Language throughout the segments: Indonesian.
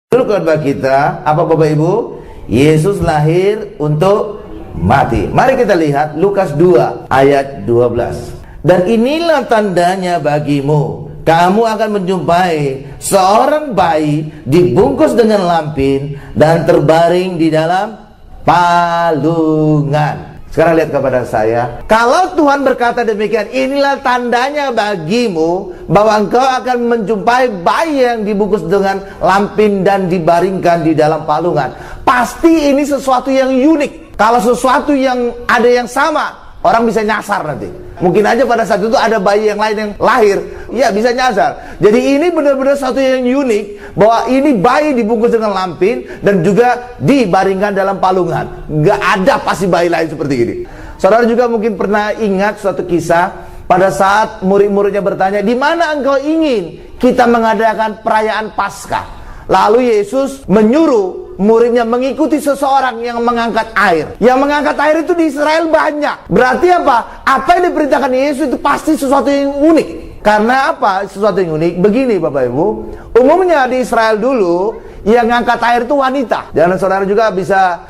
Dulu khotbah kita, apa Bapak Ibu? Yesus lahir untuk mati. Mari kita lihat Lukas 2 ayat 12. Dan inilah tandanya bagimu, kamu akan menjumpai seorang bayi dibungkus dengan lampin dan terbaring di dalam palungan. Sekarang lihat kepada saya. Kalau Tuhan berkata demikian, inilah tandanya bagimu bahwa engkau akan menjumpai bayi yang dibungkus dengan lampin dan dibaringkan di dalam palungan. Pasti ini sesuatu yang unik. Kalau sesuatu yang ada yang sama, orang bisa nyasar nanti. Mungkin aja pada saat itu ada bayi yang lain yang lahir, ya bisa nyasar. Jadi ini benar-benar sesuatu yang unik, bahwa ini bayi dibungkus dengan lampin dan juga dibaringkan dalam palungan. Gak ada pasti bayi lain seperti ini. Saudara juga mungkin pernah ingat suatu kisah pada saat murid-muridnya bertanya, di mana engkau ingin kita mengadakan perayaan Paskah? Lalu Yesus menyuruh muridnya mengikuti seseorang yang mengangkat air. Yang mengangkat air itu di Israel banyak. Berarti apa? Apa yang diperintahkan Yesus itu pasti sesuatu yang unik. Karena apa? Sesuatu yang unik. Begini Bapak Ibu, umumnya di Israel dulu yang ngangkat air itu wanita. Dan saudara juga bisa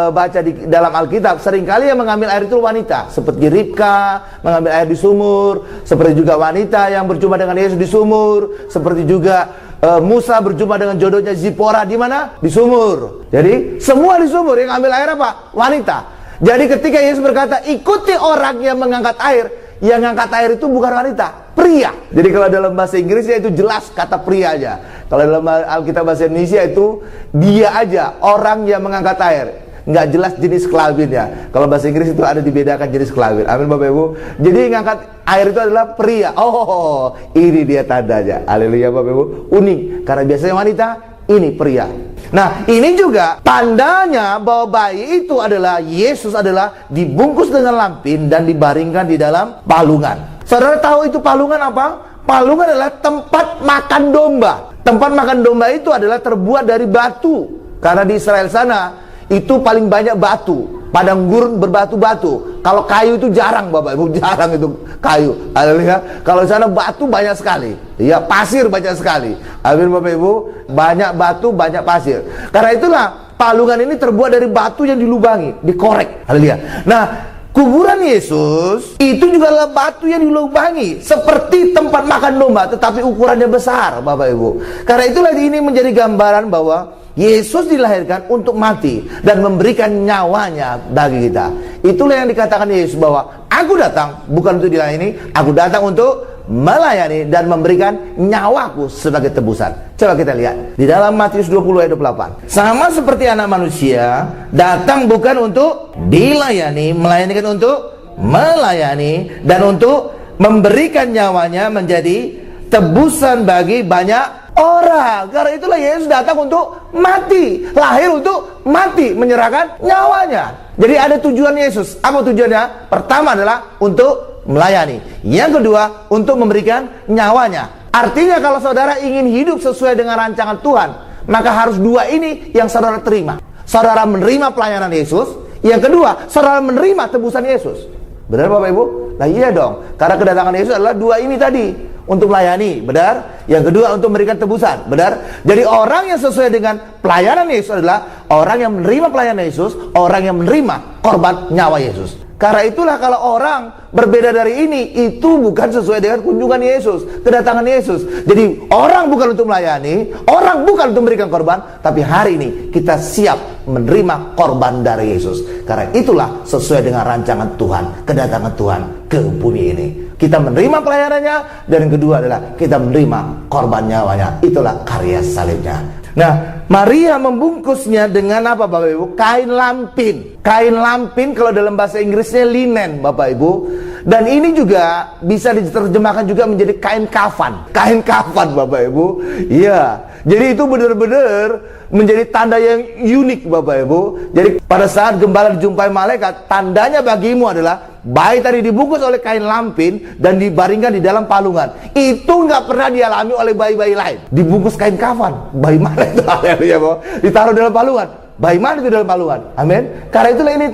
baca di dalam Alkitab, seringkali yang mengambil air itu wanita. Seperti Ribka mengambil air di sumur, seperti juga wanita yang berjumpa dengan Yesus di sumur, seperti juga Musa berjumpa dengan jodohnya Zipora di mana? Di sumur. Jadi semua di sumur. Yang ambil air apa? Wanita. Jadi ketika Yesus berkata ikuti orang yang mengangkat air, yang mengangkat air itu bukan wanita, pria. Jadi kalau dalam bahasa Inggrisnya itu jelas kata pria aja. Kalau dalam Alkitab bahasa Indonesia itu dia aja, orang yang mengangkat air. Nggak jelas jenis kelaminnya. Kalau bahasa Inggris itu ada dibedakan jenis kelamin. Amin Bapak Ibu. Jadi yang ngangkat air itu adalah pria. Oh, ini dia tandanya. Haleluya Bapak Ibu. Unik. Karena biasanya wanita, ini pria. Nah, ini juga tandanya bahwa bayi itu adalah Yesus adalah dibungkus dengan lampin dan dibaringkan di dalam palungan. Saudara tahu itu palungan apa? Palungan adalah tempat makan domba. Tempat makan domba itu adalah terbuat dari batu. Karena di Israel sana itu paling banyak batu, padang gurun berbatu-batu. Kalau kayu itu jarang Bapak Ibu, jarang itu kayu. Haleluya. Kalau sana batu banyak sekali. Ya, pasir banyak sekali. Amin Bapak Ibu, banyak batu, banyak pasir. Karena itulah palungan ini terbuat dari batu yang dilubangi, dikorek. Haleluya. Nah, kuburan Yesus itu juga adalah batu yang dilubangi seperti tempat makan domba, tetapi ukurannya besar Bapak Ibu. Karena itulah ini menjadi gambaran bahwa Yesus dilahirkan untuk mati dan memberikan nyawanya bagi kita. Itulah yang dikatakan Yesus bahwa aku datang bukan untuk dilayani, aku datang untuk melayani dan memberikan nyawaku sebagai tebusan. Coba kita lihat di dalam Matius 20 ayat 28. Sama seperti anak manusia datang bukan untuk dilayani, melainkan untuk melayani dan untuk memberikan nyawanya menjadi tebusan bagi banyak orang. Karena itulah Yesus datang untuk mati, lahir untuk mati, menyerahkan nyawanya. Jadi ada tujuan Yesus. Apa tujuannya? Pertama adalah untuk melayani. Yang kedua, untuk memberikan nyawanya. Artinya kalau saudara ingin hidup sesuai dengan rancangan Tuhan, maka harus dua ini yang saudara terima. Saudara menerima pelayanan Yesus. Yang kedua, saudara menerima tebusan Yesus. Benar Bapak Ibu? Nah iya dong. Karena kedatangan Yesus adalah dua ini tadi. Untuk melayani, benar. Yang kedua untuk memberikan tebusan, benar. Jadi orang yang sesuai dengan pelayanan Yesus adalah orang yang menerima pelayanan Yesus, orang yang menerima korban nyawa Yesus. Karena itulah kalau orang berbeda dari ini, itu bukan sesuai dengan kunjungan Yesus, kedatangan Yesus. Jadi orang bukan untuk melayani, orang bukan untuk memberikan korban, tapi hari ini kita siap menerima korban dari Yesus. Karena itulah sesuai dengan rancangan Tuhan, kedatangan Tuhan ke bumi ini. Kita menerima pelayanannya, dan yang kedua adalah kita menerima korban nyawanya. Itulah karya salibnya. Nah, Maria membungkusnya dengan apa Bapak Ibu? Kain lampin. Kain lampin kalau dalam bahasa Inggrisnya linen Bapak Ibu. Dan ini juga bisa diterjemahkan juga menjadi kain kafan. Kain kafan Bapak Ibu. Iya. Jadi itu benar-benar menjadi tanda yang unik Bapak Ibu. Jadi pada saat gembala dijumpai malaikat, tandanya bagimu adalah bayi tadi dibungkus oleh kain lampin dan dibaringkan di dalam palungan. Itu nggak pernah dialami oleh bayi-bayi lain. Dibungkus kain kafan. Bayi mana itu? Ditaruh dalam palungan. bagaimana itu dalam palungan? Amin. Karena itulah ini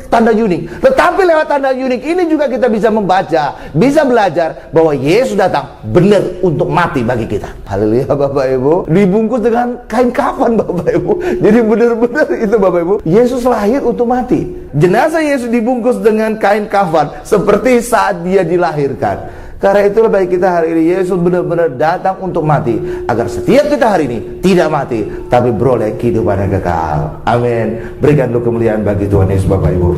tanda unik. Tetapi lewat tanda unik ini juga kita bisa membaca, bisa belajar bahwa Yesus datang benar untuk mati bagi kita. Haleluya Bapak Ibu. Dibungkus dengan kain kafan Bapak Ibu. Jadi benar-benar itu Bapak Ibu, Yesus lahir untuk mati. Jenazah Yesus dibungkus dengan kain kafan seperti saat dia dilahirkan. Karena itulah bagi kita hari ini, Yesus benar-benar datang untuk mati, agar setiap kita hari ini tidak mati, tapi beroleh kehidupan yang kekal. Amin. Berikan dulu kemuliaan bagi Tuhan Yesus Bapak Ibu.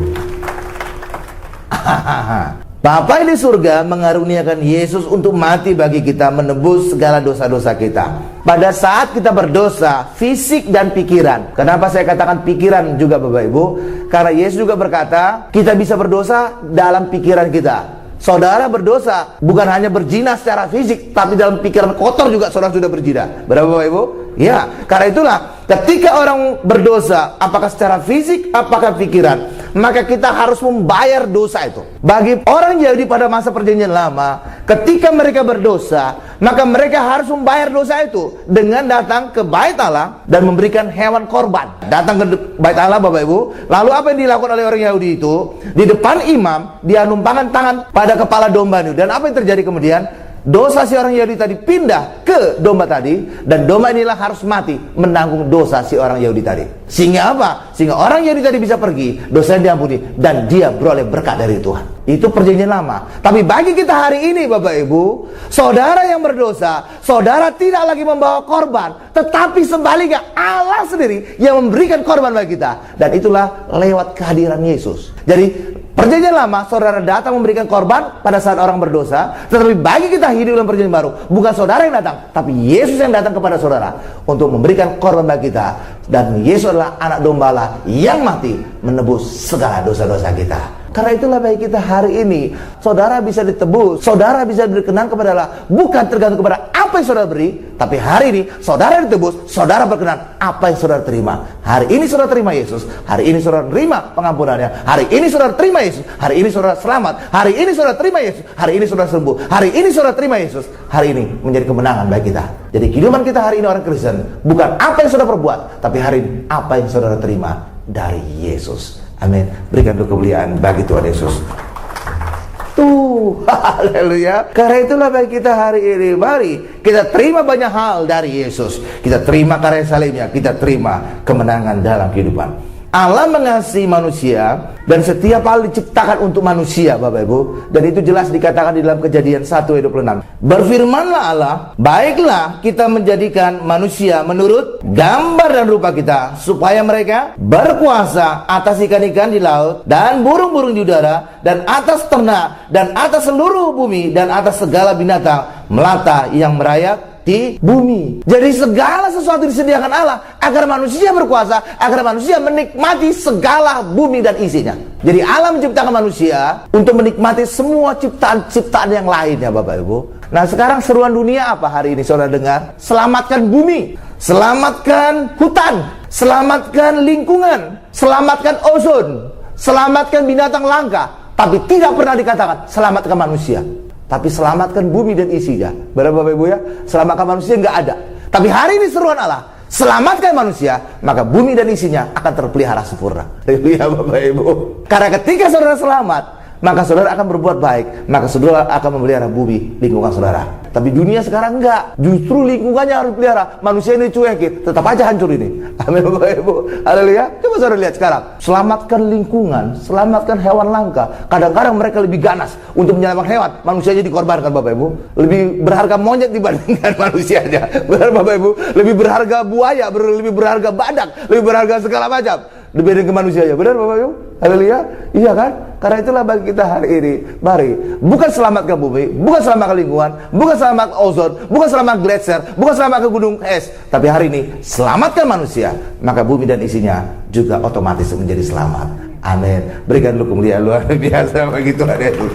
Bapa di surga mengaruniakan Yesus untuk mati bagi kita, menebus segala dosa-dosa kita. Pada saat kita berdosa, fisik dan pikiran. Kenapa saya katakan pikiran juga Bapak Ibu? Karena Yesus juga berkata, kita bisa berdosa dalam pikiran kita. Saudara berdosa bukan hanya berzina secara fisik, tapi dalam pikiran kotor juga saudara sudah berzina. Berapa Bapak Ibu? Ya, karena itulah ketika orang berdosa, apakah secara fisik, apakah pikiran, maka kita harus membayar dosa itu. Bagi orang Yahudi pada masa perjanjian lama, ketika mereka berdosa, maka mereka harus membayar dosa itu dengan datang ke bait Allah dan memberikan hewan korban. Datang ke bait Allah Bapak Ibu. Lalu apa yang dilakukan oleh orang Yahudi itu? Di depan imam, dia numpangkan tangan pada kepala domba itu. Dan apa yang terjadi kemudian? Dosa si orang Yahudi tadi pindah ke domba tadi, dan domba inilah harus mati menanggung dosa si orang Yahudi tadi. Sehingga apa? Sehingga orang Yahudi tadi bisa pergi, dosanya diampuni, dan dia beroleh berkat dari Tuhan. Itu perjanjian lama. Tapi bagi kita hari ini Bapak Ibu, saudara yang berdosa, saudara tidak lagi membawa korban, tetapi sebaliknya Allah sendiri yang memberikan korban bagi kita. Dan itulah lewat kehadiran Yesus. Jadi perjanjian lama, saudara datang memberikan korban pada saat orang berdosa. Tetapi bagi kita hidup dalam perjanjian baru, bukan saudara yang datang, tapi Yesus yang datang kepada saudara untuk memberikan korban bagi kita. Dan Yesus adalah anak domba Allah yang mati menebus segala dosa-dosa kita. Karena itulah bagi kita hari ini, saudara bisa ditebus, saudara bisa berkenan kepada Allah, bukan tergantung kepada apa yang saudara beri, tapi hari ini saudara ditebus, saudara berkenan apa yang saudara terima. Hari ini saudara terima Yesus, hari ini saudara terima pengampunannya, hari ini saudara terima Yesus, hari ini saudara selamat, hari ini saudara terima Yesus, hari ini saudara sembuh, hari ini saudara terima Yesus. Hari ini menjadi kemenangan bagi kita. Jadi kehidupan kita hari ini orang Kristen, bukan apa yang saudara perbuat, tapi hari ini apa yang saudara terima dari Yesus. Amin. Berikan kemuliaan bagi Tuhan Yesus. Tuh, haleluya. Karena itulah bagi kita hari ini, mari kita terima banyak hal dari Yesus. Kita terima karya salibnya, kita terima kemenangan dalam kehidupan. Allah mengasihi manusia dan setiap hal diciptakan untuk manusia Bapak Ibu. Dan itu jelas dikatakan di dalam Kejadian 1:26. Berfirmanlah Allah, baiklah kita menjadikan manusia menurut gambar dan rupa kita, supaya mereka berkuasa atas ikan-ikan di laut dan burung-burung di udara, dan atas ternak, dan atas seluruh bumi, dan atas segala binatang melata yang merayap di bumi. Jadi segala sesuatu disediakan Allah agar manusia berkuasa, agar manusia menikmati segala bumi dan isinya. Jadi Allah menciptakan manusia untuk menikmati semua ciptaan-ciptaan yang lainnya Bapak Ibu. Nah sekarang seruan dunia apa hari ini saudara dengar? Selamatkan bumi, selamatkan hutan, selamatkan lingkungan, selamatkan ozon, selamatkan binatang langka. Tapi tidak pernah dikatakan selamatkan manusia. Tapi selamatkan bumi dan isinya. Berapa Bapak Ibu ya? Selamatkan manusia nggak ada. Tapi hari ini seruan Allah, selamatkan manusia, maka bumi dan isinya akan terpelihara sempurna. Haleluya Bapak Ibu. Karena ketika saudara selamat, maka saudara akan berbuat baik, maka saudara akan memelihara bumi, lingkungan saudara. Tapi dunia sekarang enggak, justru lingkungannya harus dipelihara. Manusia ini cuekin, tetap aja hancur ini. Amin Bapak Ibu. Haleluya. Coba saudara lihat sekarang, selamatkan lingkungan, selamatkan hewan langka. Kadang-kadang mereka lebih ganas untuk menyelamatkan hewan, manusianya dikorbankan Bapak Ibu. Lebih berharga monyet dibandingkan manusianya. Benar Bapak Ibu. Lebih berharga buaya, lebih berharga badak, lebih berharga segala macam dibanding ke manusianya. Benar Bapak Ibu? Haleluya. Iya kan? Karena itulah bagi kita hari ini, mari bukan selamatkan bumi, bukan selamatkan lingkungan, bukan selamatkan ozon, bukan selamatkan gletser, bukan selamatkan gunung es, tapi hari ini selamatkan manusia, maka bumi dan isinya juga otomatis menjadi selamat. Amin. Berikan dulu kemuliaan luar biasa bagi Tuhan Yesus.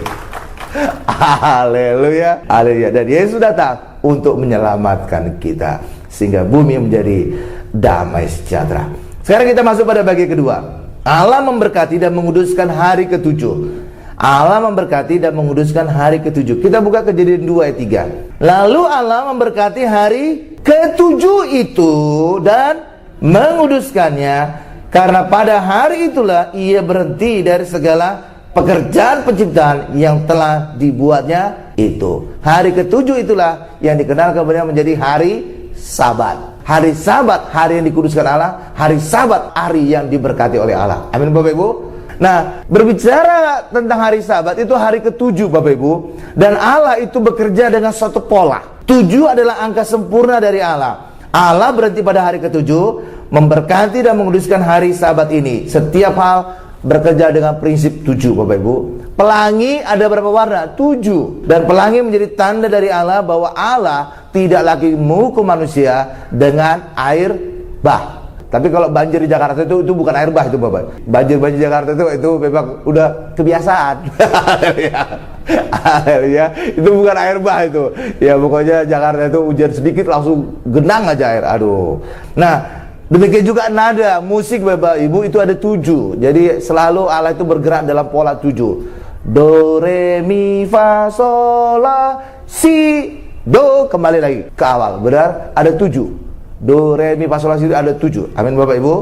Haleluya. Haleluya. Dan Yesus datang untuk menyelamatkan kita sehingga bumi menjadi damai sejahtera. Sekarang kita masuk pada bagian kedua. Allah memberkati dan menguduskan hari ke-7. Allah memberkati dan menguduskan hari ke-7. Kita buka Kejadian 2 ayat 3. Lalu Allah memberkati hari ke-7 itu dan menguduskannya, Karena pada hari itulah ia berhenti dari segala pekerjaan penciptaan yang telah dibuatnya itu. Hari ketujuh itulah yang dikenal kemudian menjadi hari Sabat. Hari Sabat, hari yang dikuduskan Allah. Hari Sabat, hari yang diberkati oleh Allah. Amin Bapak Ibu. Nah, berbicara tentang hari Sabat, itu hari ketujuh Bapak Ibu. Dan Allah itu bekerja dengan suatu pola. 7 adalah angka sempurna dari Allah. Allah berhenti pada hari ketujuh, memberkati dan menguduskan hari Sabat ini. Setiap hal bekerja dengan prinsip 7 Bapak Ibu. Pelangi ada berapa warna? 7. Dan pelangi menjadi tanda dari Allah bahwa Allah tidak lagi menghukum manusia dengan air bah. Tapi kalau banjir di Jakarta itu bukan air bah itu Bapak. Banjir Jakarta itu memang udah kebiasaan. Ya, itu bukan air bah itu. Ya pokoknya Jakarta itu hujan sedikit langsung genang aja air. Aduh. Nah, demikian juga nada musik Bapak Ibu itu ada 7. Jadi selalu Allah itu bergerak dalam pola 7. Do, re, mi, fa, sol, la, si, do. Kembali lagi ke awal. Benar? Ada 7. Do, re, mi, fa, sol, la, si, do. Ada 7. Amin Bapak Ibu.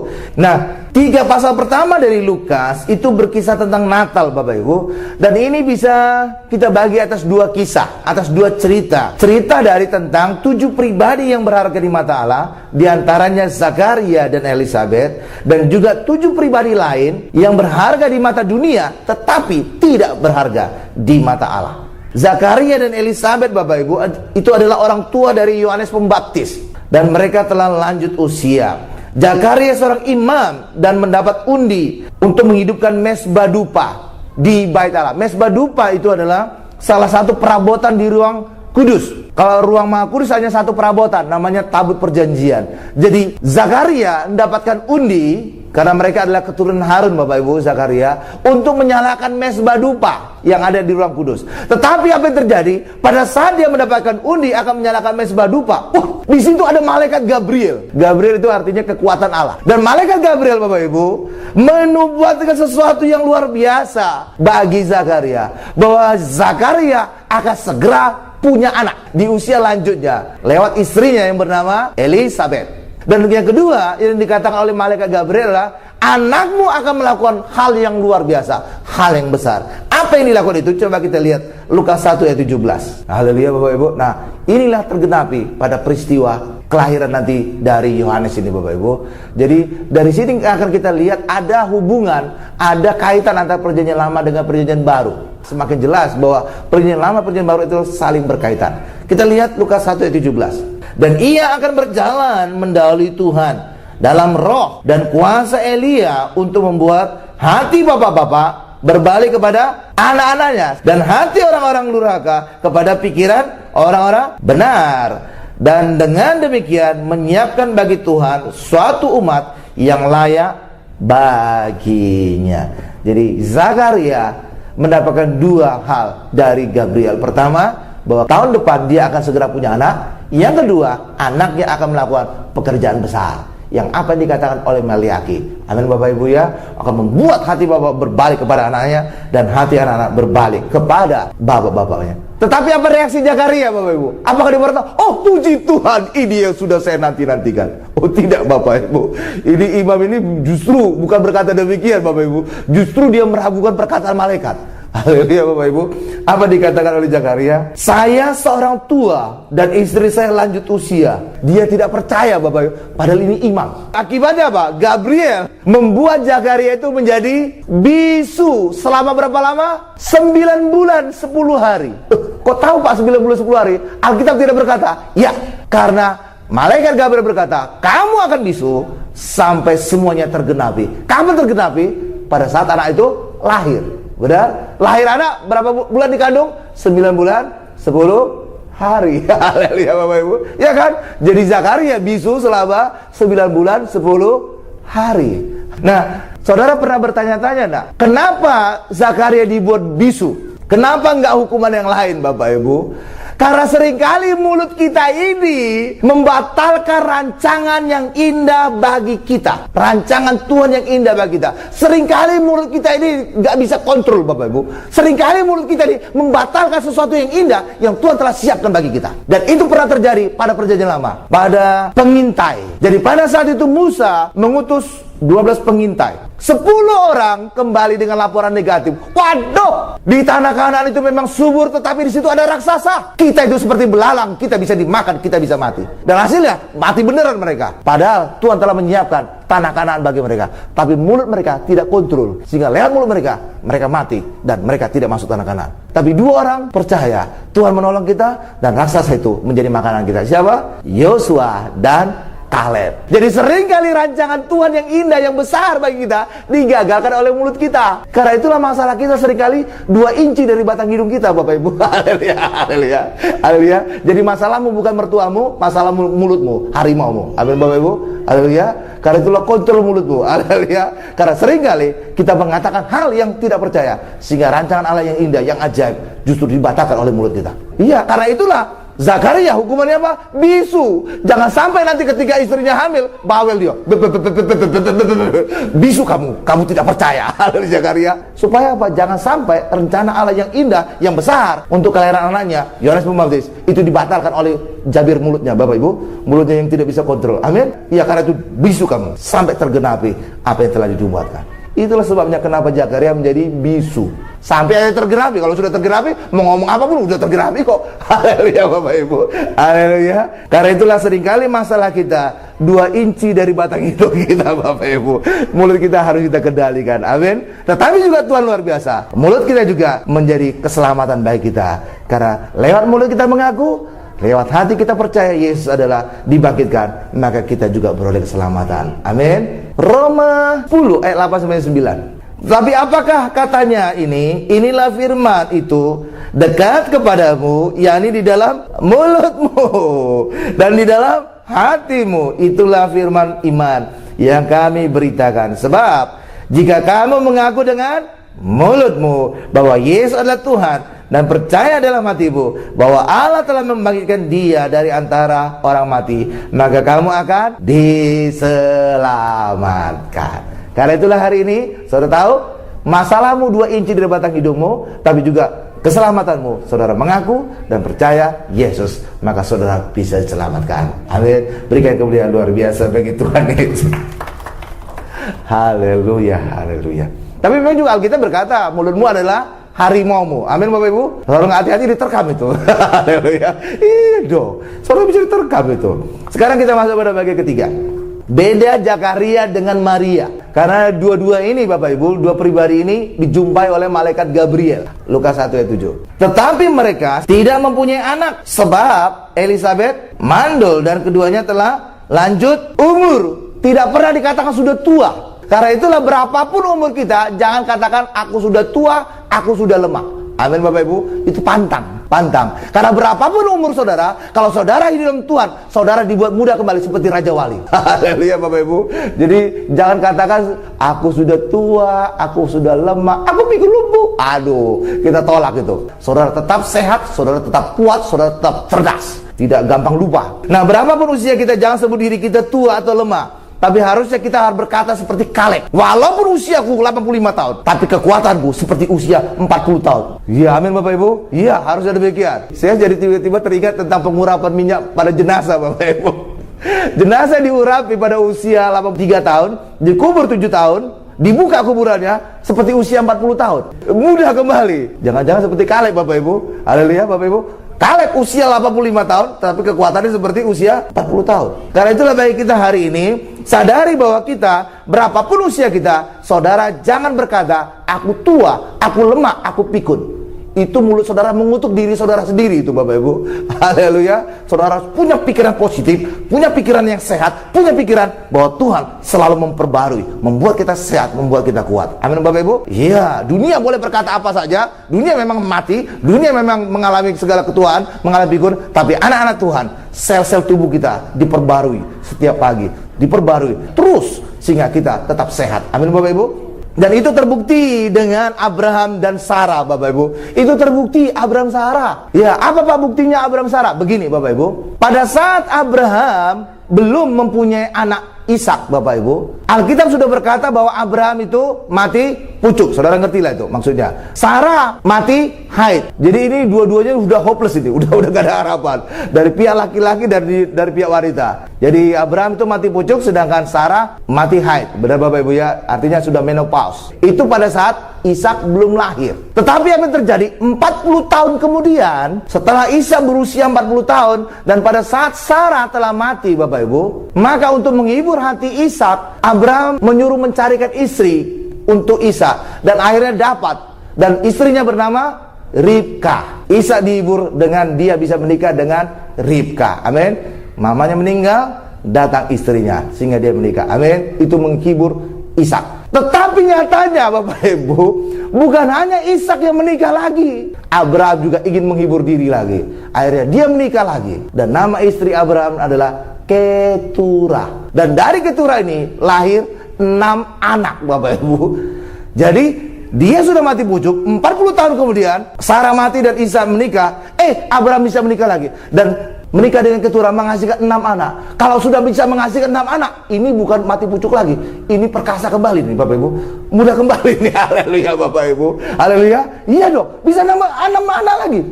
Nah, 3 pasal pertama dari Lukas itu berkisah tentang Natal Bapak Ibu. Dan ini bisa kita bagi atas 2 kisah, atas 2 cerita. Cerita dari tentang 7 pribadi yang berharga di mata Allah, di antaranya Zakaria dan Elizabeth, dan juga 7 pribadi lain yang berharga di mata dunia tetapi tidak berharga di mata Allah. Zakaria dan Elizabeth Bapak Ibu itu adalah orang tua dari Yohanes Pembaptis, dan mereka telah lanjut usia. Zakaria seorang imam dan mendapat undi untuk menghidupkan mesbah dupa di Bait Allah. Mesbah dupa itu adalah salah satu perabotan di ruang kudus. Kalau ruang Maha Kudus hanya satu perabotan, namanya tabut perjanjian. Jadi Zakaria mendapatkan undi karena mereka adalah keturunan Harun Bapak Ibu, Zakaria, untuk menyalakan mesbah dupa yang ada di ruang kudus. Tetapi apa yang terjadi? Pada saat dia mendapatkan undi akan menyalakan mesbah dupa, di situ ada malaikat Gabriel. Gabriel itu artinya kekuatan Allah. Dan malaikat Gabriel Bapak Ibu menubuatkan sesuatu yang luar biasa bagi Zakaria, bahwa Zakaria akan segera punya anak di usia lanjutnya lewat istrinya yang bernama Elizabeth. Dan yang kedua yang dikatakan oleh malaikat Gabriel adalah anakmu akan melakukan hal yang luar biasa, hal yang besar. Apa yang dilakukan itu? Coba kita lihat Lukas 1 ayat 17. Haleluya Bapak Ibu. Nah, inilah tergenapi pada peristiwa kelahiran nanti dari Yohanes ini Bapak Ibu. Jadi dari sini akan kita lihat ada hubungan, ada kaitan antara perjanjian lama dengan perjanjian baru. Semakin jelas bahwa perjanjian lama perjanjian baru itu saling berkaitan. Kita lihat Lukas 1 ayat 17. Dan ia akan berjalan mendahului Tuhan dalam roh dan kuasa Elia untuk membuat hati bapak-bapak berbalik kepada anak-anaknya, dan hati orang-orang durhaka kepada pikiran orang-orang benar. Dan dengan demikian menyiapkan bagi Tuhan suatu umat yang layak baginya. Jadi Zakaria mendapatkan 2 hal dari Gabriel. Pertama, bahwa tahun depan dia akan segera punya anak. Yang kedua, anaknya akan melakukan pekerjaan besar, yang apa yang dikatakan oleh Maliaki. Amin Bapak Ibu ya, akan membuat hati bapak berbalik kepada anaknya, dan hati anak-anak berbalik kepada bapak-bapaknya. Tetapi apa reaksi Zakaria Bapak Ibu? Apakah dia berkata, oh puji Tuhan, ini yang sudah saya nanti-nantikan? Oh tidak Bapak Ibu, ini imam ini justru bukan berkata demikian Bapak Ibu. Justru dia meragukan perkataan malaikat. Haleluya Bapak Ibu. Apa dikatakan oleh Zakaria? Saya seorang tua dan istri saya lanjut usia. Dia tidak percaya Bapak Ibu, padahal ini imam. Akibatnya apa? Gabriel membuat Zakaria itu menjadi bisu selama berapa lama? 9 bulan 10 hari. Kok tahu Pak 9 bulan 10 hari? Alkitab tidak berkata. Ya, karena malaikat Gabriel berkata, kamu akan bisu sampai semuanya tergenapi. Kapan tergenapi? Pada saat anak itu lahir. Benar? Lahir anak berapa bulan dikandung? 9 bulan 10 hari. Haleluya Bapak Ibu. Ya kan? Jadi Zakaria bisu selama 9 bulan 10 hari. Nah, saudara pernah bertanya-tanya enggak? Kenapa Zakaria dibuat bisu? Kenapa enggak hukuman yang lain Bapak Ibu? Karena seringkali mulut kita ini membatalkan rancangan yang indah bagi kita. Rancangan Tuhan yang indah bagi kita. Seringkali mulut kita ini gak bisa kontrol Bapak Ibu. Seringkali mulut kita ini membatalkan sesuatu yang indah yang Tuhan telah siapkan bagi kita. Dan itu pernah terjadi pada perjanjian lama, pada pengintai. Jadi pada saat itu Musa mengutus 12 pengintai. 10 orang kembali dengan laporan negatif. Waduh, di tanah Kanaan itu memang subur, tetapi di situ ada raksasa. Kita itu seperti belalang, kita bisa dimakan, kita bisa mati. Dan hasilnya mati beneran mereka. Padahal Tuhan telah menyiapkan tanah Kanaan bagi mereka, tapi mulut mereka tidak kontrol, sehingga lewat mulut mereka mati dan mereka tidak masuk tanah Kanaan. Tapi 2 orang percaya Tuhan menolong kita dan raksasa itu menjadi makanan kita. Siapa? Yosua dan Kaleb. Jadi seringkali rancangan Tuhan yang indah, yang besar bagi kita digagalkan oleh mulut kita. Karena itulah masalah kita seringkali 2 inci dari batang hidung kita, Bapak Ibu. Haleluya, haleluya, haleluya. Jadi masalahmu bukan mertuamu, masalah mulutmu, harimaumu. Amin, Bapak Ibu. Haleluya. Karena itulah kontrol mulutmu. Haleluya. Karena seringkali kita mengatakan hal yang tidak percaya, sehingga rancangan Allah yang indah, yang ajaib justru dibatalkan oleh mulut kita. Iya, karena itulah Zakaria hukumannya apa? Bisu. Jangan sampai nanti ketika istrinya hamil, bawel dia. Bisu kamu tidak percaya. Zakaria. Supaya apa? Jangan sampai rencana Allah yang indah, yang besar untuk kelahiran anaknya, Yohanes Pembaptis, itu dibatalkan oleh jabir mulutnya, Bapak Ibu. Mulutnya yang tidak bisa kontrol. Amin. Ya, karena itu bisu kamu sampai tergenapi apa yang telah dinubuatkan. Itulah sebabnya kenapa Zakaria menjadi bisu. Sampai aja tergenapi. Kalau sudah tergenapi, mau ngomong apapun udah tergenapi kok. Haleluya, Bapak Ibu. Haleluya. Karena itulah seringkali masalah kita 2 inci dari batang hidung kita, Bapak Ibu. Mulut kita harus kita kendalikan. Amin. Tetapi juga Tuhan luar biasa. Mulut kita juga menjadi keselamatan bagi kita. Karena lewat mulut kita mengaku, lewat hati kita percaya Yesus adalah dibangkitkan, maka kita juga beroleh keselamatan. Amin. Roma 10 ayat 8-9. Tapi apakah katanya ini? Inilah firman itu dekat kepadamu, yakni di dalam mulutmu dan di dalam hatimu. Itulah firman iman yang kami beritakan. Sebab jika kamu mengaku dengan mulutmu bahwa Yesus adalah Tuhan dan percaya dalam hatimu bahwa Allah telah membangkitkan dia dari antara orang mati, maka kamu akan diselamatkan. Karena itulah hari ini, saudara tahu, masalahmu 2 inci dari batang hidungmu, tapi juga keselamatanmu. Saudara mengaku dan percaya Yesus, maka saudara bisa diselamatkan. Amin. Berikan kemuliaan luar biasa bagi Tuhan Yesus. Haleluya, haleluya. Tapi memang juga Alkitab berkata, mulutmu adalah harimaumu. Amin, Bapak Ibu. Saudara hati-hati diterkam itu. Haleluya. Iya, saudara bisa diterkam itu. Sekarang kita masuk pada bagian ketiga. Beda Zakaria dengan Maria. Karena dua-dua ini, Bapak Ibu, 2 pribadi ini dijumpai oleh malaikat Gabriel. Lukas 1 ayat 7. Tetapi mereka tidak mempunyai anak, sebab Elisabet mandul dan keduanya telah lanjut umur. Tidak pernah dikatakan sudah tua. Karena itulah berapapun umur kita, jangan katakan aku sudah tua, aku sudah lemah. Amin, Bapak Ibu. Itu pantang. Karena berapapun umur saudara, kalau saudara hidup dalam Tuhan, saudara dibuat muda kembali seperti Raja Wali. Haleluya, Bapak Ibu. Jadi jangan katakan aku sudah tua, aku sudah lemah, aku pikir lumpuh. Aduh, kita tolak itu. Saudara tetap sehat, saudara tetap kuat, saudara tetap cerdas, tidak gampang lupa. Nah, berapapun usia kita, jangan sebut diri kita tua atau lemah. Tapi harusnya kita harus berkata seperti Kaleb. Walaupun usiaku 85 tahun, tapi kekuatanku seperti usia 40 tahun. Iya, amin, Bapak Ibu. Iya, harusnya demikian. Saya jadi tiba-tiba teringat tentang pengurapan minyak pada jenazah, Bapak Ibu. Jenazah diurapi pada usia 83 tahun, dikubur 7 tahun, dibuka kuburannya seperti usia 40 tahun. Mudah kembali. Jangan-jangan seperti Kaleb, Bapak Ibu. Haleluya, Bapak Ibu. Kaleb usia 85 tahun, tapi kekuatannya seperti usia 40 tahun. Karena itulah bagi kita hari ini, sadari bahwa kita, berapapun usia kita, saudara jangan berkata, aku tua, aku lemah, aku pikun. Itu mulut saudara mengutuk diri saudara sendiri itu, Bapak Ibu. Haleluya. Saudara punya pikiran positif, punya pikiran yang sehat, punya pikiran bahwa Tuhan selalu memperbarui, membuat kita sehat, membuat kita kuat. Amin, Bapak Ibu. Iya, dunia boleh berkata apa saja, dunia memang mati, dunia memang mengalami segala ketuaan, mengalami pikun, tapi anak-anak Tuhan, sel-sel tubuh kita diperbarui setiap pagi, diperbarui terus sehingga kita tetap sehat. Amin, Bapak Ibu. Dan itu terbukti dengan Abraham dan Sarah, Bapak Ibu. Itu terbukti Abraham Sarah. Ya, apa Pak buktinya Abraham Sarah? Begini, Bapak Ibu. Pada saat Abraham belum mempunyai anak Ishak, Bapak Ibu. Alkitab sudah berkata bahwa Abraham itu mati pucuk. Saudara ngerti lah itu maksudnya. Sarah mati haid. Jadi ini dua-duanya sudah hopeless ini, udah gak ada harapan. Dari pihak laki-laki dan dari pihak wanita. Jadi Abraham itu mati pucuk, sedangkan Sarah mati haid. Benar Bapak Ibu ya? Artinya sudah menopause. Itu pada saat Ishak belum lahir. Tetapi apa yang terjadi? 40 tahun kemudian, setelah Ishak berusia 40 tahun, dan pada saat Sarah telah mati, Bapak Ibu, maka untuk menghibur hati Ishak, Abraham menyuruh mencarikan istri untuk Ishak, dan akhirnya dapat, dan istrinya bernama Ribka. Ishak dihibur dengan dia bisa menikah dengan Ribka. Amin. Mamanya meninggal, datang istrinya sehingga dia menikah. Amin. Itu menghibur Ishak. Tetapi nyatanya Bapak Ibu, bukan hanya Ishak yang menikah lagi. Abraham juga ingin menghibur diri lagi. Akhirnya dia menikah lagi, dan nama istri Abraham adalah Keturah. Dan dari Keturah ini lahir 6 anak, Bapak Ibu. Jadi dia sudah mati pucuk, 40 tahun kemudian Sarah mati dan Ishak menikah. Abraham bisa menikah lagi, dan menikah dengan Keturah menghasilkan 6 anak. Kalau sudah bisa menghasilkan 6 anak, ini bukan mati pucuk lagi, ini perkasa kembali nih Bapak Ibu. Mudah kembali nih. Haleluya Bapak Ibu. Haleluya. Iya dong, bisa nambah 6 anak lagi.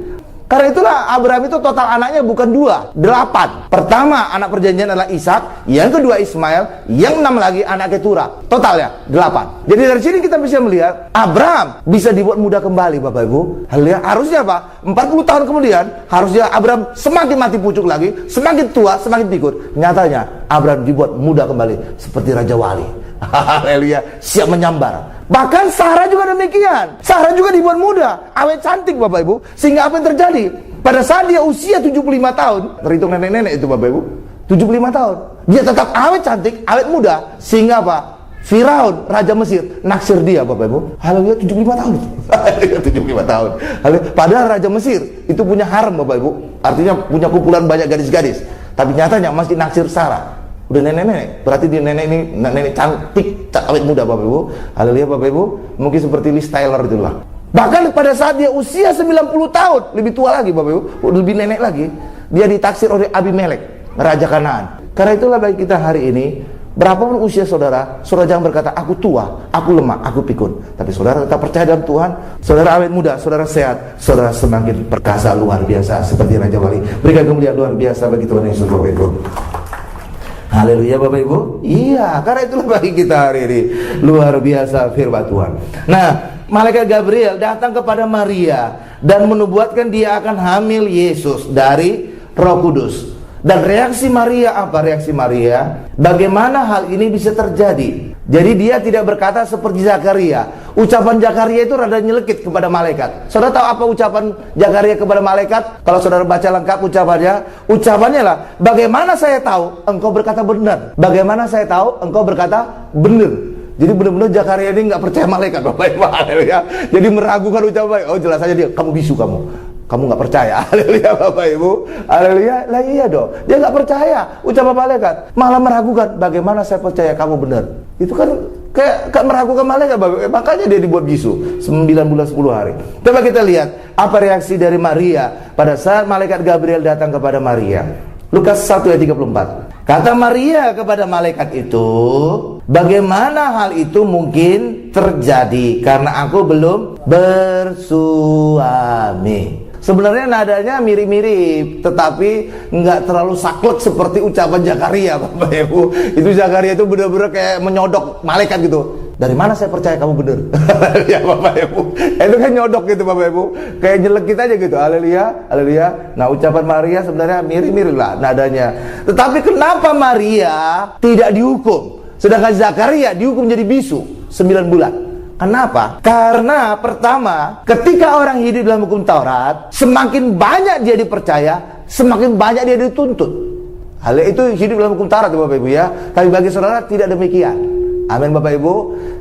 Karena itulah Abraham itu total anaknya bukan 2, 8. Pertama anak perjanjian adalah Ishak, yang kedua Ismail, yang 6 lagi anak Keturah. Totalnya 8. Jadi dari sini kita bisa melihat Abraham bisa dibuat muda kembali, Bapak Ibu. Harusnya apa? 40 tahun kemudian harusnya Abraham semakin mati pucuk lagi, semakin tua, semakin pikun. Nyatanya Abraham dibuat muda kembali seperti Raja Wali. Haleluya, siap menyambar. Bahkan Sarah juga demikian. Sarah juga dibuat muda, awet cantik Bapak Ibu. Sehingga apa yang terjadi? Pada saat dia usia 75 tahun, terhitung nenek-nenek itu Bapak Ibu, 75 tahun, dia tetap awet cantik, awet muda. Sehingga apa? Firaun, Raja Mesir, naksir dia Bapak Ibu. Haleluya, 75 tahun. 75 tahun. Haleluya. Padahal Raja Mesir itu punya harem Bapak Ibu. Artinya punya kumpulan banyak gadis-gadis. Tapi nyatanya masih naksir Sarah. Udah nenek-nenek, berarti dia nenek cantik, awet muda Bapak Ibu. Haleluya Bapak Ibu. Mungkin seperti Liz Taylor itulah. Bahkan pada saat dia usia 90 tahun, lebih tua lagi Bapak Ibu, lebih nenek lagi, dia ditaksir oleh Abimelek, Raja Kanaan. Karena itulah bagi kita hari ini, berapapun usia saudara, saudara jangan berkata aku tua, aku lemah, aku pikun. Tapi saudara tetap percaya dalam Tuhan. Saudara awet muda, saudara sehat, saudara semakin perkasa luar biasa seperti Raja Wali. Berikan kemuliaan luar biasa bagi Tuhan Yesus Bapak Ibu. Haleluya Bapak Ibu. Iya, karena itulah bagi kita hari ini luar biasa firman Tuhan. Nah, malaikat Gabriel datang kepada Maria dan menubuatkan dia akan hamil Yesus dari Roh Kudus. Dan reaksi Maria apa? Reaksi Maria, bagaimana hal ini bisa terjadi? Jadi dia tidak berkata seperti Zakaria. Ucapan Zakaria itu rada nyelekit kepada malaikat. Saudara tahu apa ucapan Zakaria kepada malaikat? Kalau saudara baca lengkap ucapannya lah, bagaimana saya tahu engkau berkata benar? Bagaimana saya tahu engkau berkata benar? Jadi benar-benar Zakaria ini nggak percaya malaikat, Bapak Ibu. Haleluya. Jadi meragukan ucapan. Oh jelas saja dia, kamu bisu kamu nggak percaya. Haleluya Bapak Ibu. Haleluya. Lah iya dong, dia nggak percaya ucapan malaikat, malah meragukan. Bagaimana saya percaya kamu benar? Itu kan kayak meragukan malaikat, makanya dia dibuat bisu 9 bulan 10 hari. Coba kita lihat apa reaksi dari Maria pada saat malaikat Gabriel datang kepada Maria. Lukas 1 ayat 34. Kata Maria kepada malaikat itu, bagaimana hal itu mungkin terjadi karena aku belum bersuami. Sebenarnya nadanya mirip-mirip, tetapi nggak terlalu saklek seperti ucapan Zakaria, Bapak Ibu. Itu Zakaria itu benar-benar kayak menyodok malaikat gitu. Dari mana saya percaya kamu benar? Ya Bapak Ibu. Itu kan nyodok gitu Bapak Ibu. Kayak nyelekit aja gitu. Haleluya, haleluya. Nah ucapan Maria sebenarnya mirip-mirip lah nadanya. Tetapi kenapa Maria tidak dihukum? Sedangkan Zakaria dihukum jadi bisu 9 bulan. Kenapa? Karena pertama, ketika orang hidup dalam hukum Taurat, semakin banyak dia dipercaya, semakin banyak dia dituntut. Hal itu hidup dalam hukum Taurat Bapak Ibu ya. Tapi bagi saudara tidak demikian. Amin Bapak Ibu.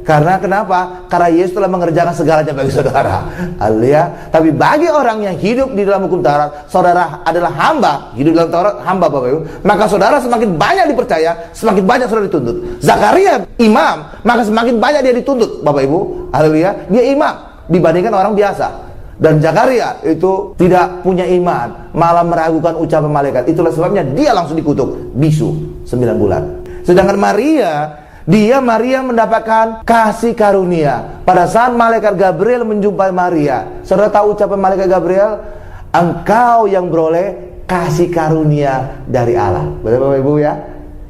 Karena kenapa? Karena Yesus telah mengerjakan segalanya bagi saudara. Haleluya. Tapi bagi orang yang hidup di dalam hukum Taurat, saudara adalah hamba, hidup dalam Taurat hamba Bapak Ibu. Maka saudara semakin banyak dipercaya, semakin banyak saudara dituntut. Zakaria imam, maka semakin banyak dia dituntut Bapak Ibu. Haleluya. Dia imam dibandingkan orang biasa. Dan Zakaria itu tidak punya iman, malah meragukan ucapan malaikat. Itulah sebabnya dia langsung dikutuk, bisu 9 bulan. Sedangkan Maria mendapatkan kasih karunia. Pada saat malaikat Gabriel menjumpai Maria, saudara tahu ucapan malaikat Gabriel? Engkau yang beroleh kasih karunia dari Allah. Betul Bapak Ibu ya?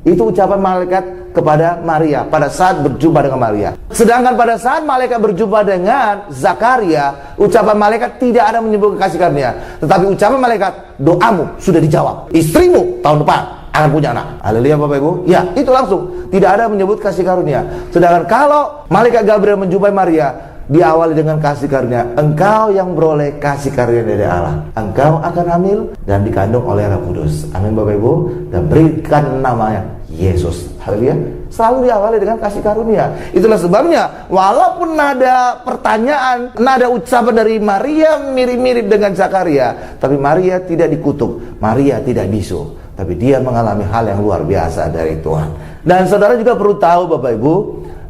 Itu ucapan malaikat kepada Maria pada saat berjumpa dengan Maria. Sedangkan pada saat malaikat berjumpa dengan Zakaria, ucapan malaikat tidak ada menyebut kasih karunia, tetapi ucapan malaikat, doamu sudah dijawab, istrimu tahun depan akan punya anak. Haleluya Bapak Ibu. Ya, itu langsung, tidak ada menyebut kasih karunia. Sedangkan kalau malaikat Gabriel menjumpai Maria, diawali dengan kasih karunia. Engkau yang beroleh kasih karunia dari Allah, engkau akan hamil dan dikandung oleh Roh Kudus. Amin Bapak Ibu. Dan berikan namanya Yesus. Haleluya. Selalu diawali dengan kasih karunia. Itulah sebabnya walaupun nada pertanyaan, nada ucapan dari Maria mirip-mirip dengan Zakaria, tapi Maria tidak dikutuk, Maria tidak bisu, tapi dia mengalami hal yang luar biasa dari Tuhan. Dan saudara juga perlu tahu Bapak Ibu,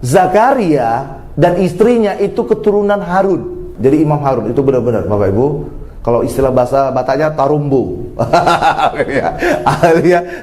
Zakaria dan istrinya itu keturunan Harun. Jadi Imam Harun itu benar-benar Bapak Ibu, kalau istilah bahasa Batanya tarumbu.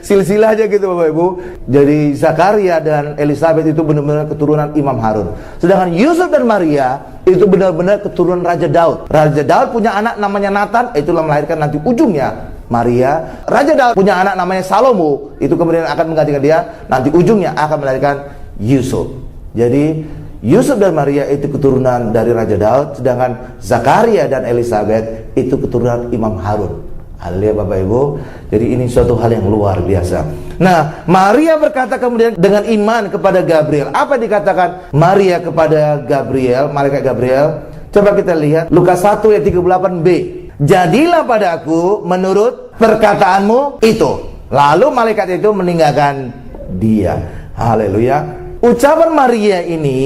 Silsilah aja gitu Bapak Ibu. Jadi Zakaria dan Elizabeth itu benar-benar keturunan Imam Harun. Sedangkan Yusuf dan Maria itu benar-benar keturunan Raja Daud. Raja Daud punya anak namanya Nathan, itulah melahirkan nanti ujungnya Maria. Raja Daud punya anak namanya Salomo, itu kemudian akan menggantikan dia, nanti ujungnya akan melahirkan Yusuf. Jadi Yusuf dan Maria itu keturunan dari Raja Daud, sedangkan Zakaria dan Elizabeth itu keturunan Imam Harun. Haleluya Bapak Ibu. Jadi ini suatu hal yang luar biasa. Nah, Maria berkata kemudian dengan iman kepada Gabriel. Apa dikatakan Maria kepada Gabriel, malaikat Gabriel? Coba kita lihat Lukas 1 ayat 38b. Jadilah padaku menurut perkataanmu itu. Lalu malaikat itu meninggalkan dia. Haleluya. Ucapan Maria ini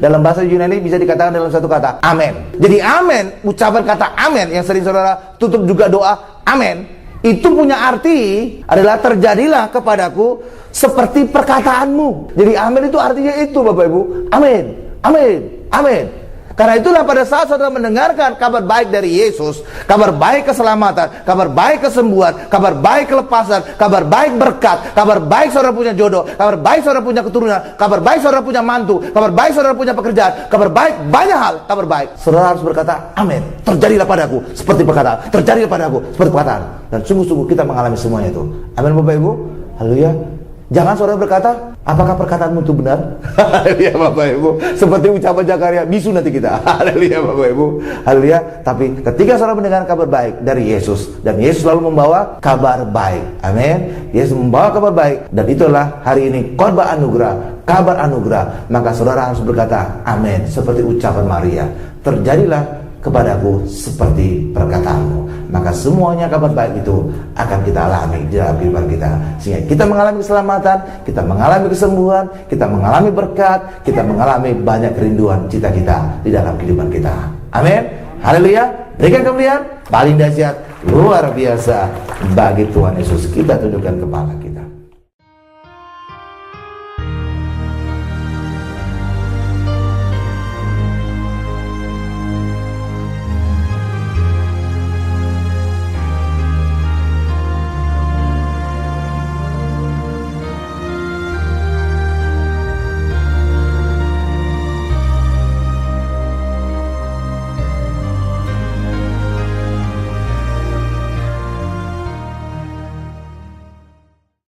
dalam bahasa Yunani bisa dikatakan dalam satu kata, amen. Jadi amen, ucapan kata amen yang sering saudara tutup juga doa amen, itu punya arti adalah terjadilah kepadaku seperti perkataanmu. Jadi amen itu artinya itu Bapak Ibu, amen, amen, amen. Karena itulah pada saat saudara mendengarkan kabar baik dari Yesus, kabar baik keselamatan, kabar baik kesembuhan, kabar baik kelepasan, kabar baik berkat, kabar baik saudara punya jodoh, kabar baik saudara punya keturunan, kabar baik saudara punya mantu, kabar baik saudara punya pekerjaan, kabar baik, banyak hal kabar baik, saudara harus berkata amin, terjadilah padaku seperti perkataan, terjadilah padaku seperti perkataan. Dan sungguh-sungguh kita mengalami semuanya itu. Amin Bapak Ibu. Haleluya. Jangan saudara berkata, apakah perkataanmu itu benar? Haleluya Bapak Ibu. Seperti ucapan Zakaria, bisu nanti kita. Haleluya Bapak Ibu. Haleluya. Tapi ketika saudara mendengar kabar baik dari Yesus, dan Yesus selalu membawa kabar baik. Amin. Yesus membawa kabar baik, dan itulah hari ini khotbah anugerah, kabar anugerah. Maka saudara harus berkata, amin. Seperti ucapan Maria, terjadilah kepadaku seperti perkataanmu. Maka semuanya kabar baik itu akan kita alami di dalam kehidupan kita, sehingga kita mengalami keselamatan, kita mengalami kesembuhan, kita mengalami berkat, kita mengalami banyak kerinduan cita-cita di dalam kehidupan kita. Amin. Haleluya. Berikan kemuliaan paling dahsyat, luar biasa bagi Tuhan Yesus. Kita tundukkan kepala.